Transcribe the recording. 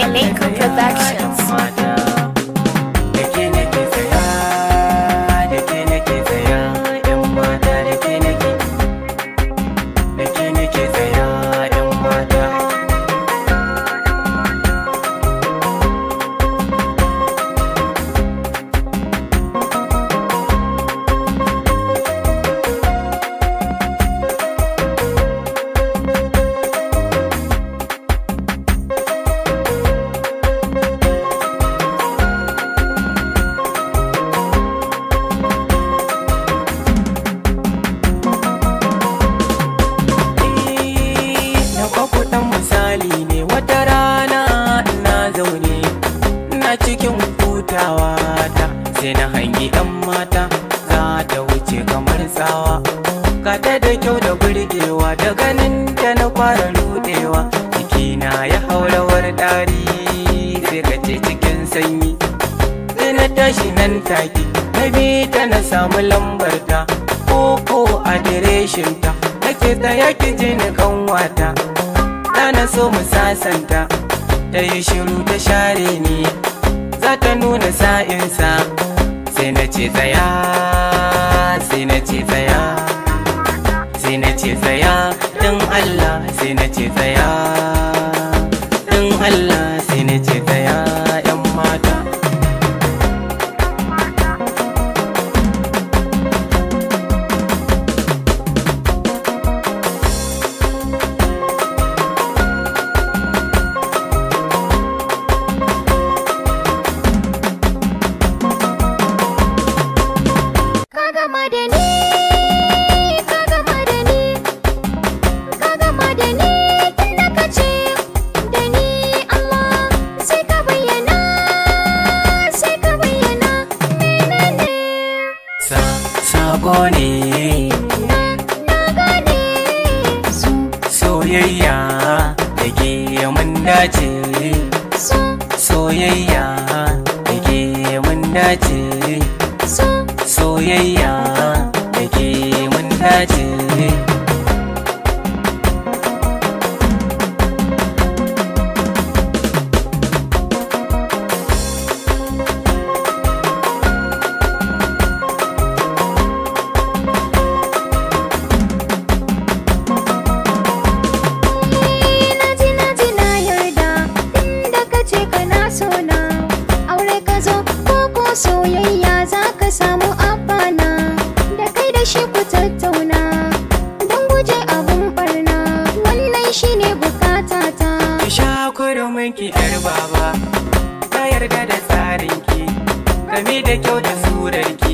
Elenco Productions. Wata rana ina zaune ina cikin hutawa ta sai na hangi ɗan mata za ta wuce kamar tsawa, gata da kyau da burgewa, da ganin ta na fara rudewa, jikina ya haurawar ɗari sai ka ce cikin sanyi. Sai na tashi nan take na bi ta na samu lambar ta ko adireshin ta, nake tsaya ki je ni kanwata na so mu sasanta. Ta yi shiru ta share ni za ta nuna sa'insa, sai na ce tsaya, sai na ce tsaya, sai na ce tsaya don Allah, sai na ce tsaya don Allah, sai na ce tsaya yan mata. Sako ne na gane soyayya da ke mun dace, soyayya da ke mun dace, soyayya da ke mun dace. Soyayya za ka samu abana, da kai da shi ku tattauna don guje abun barna, wannan shine bukatata. Ki sha kurumin ki yar baba, ta yarda da tsarinki, game da kyau da surarki.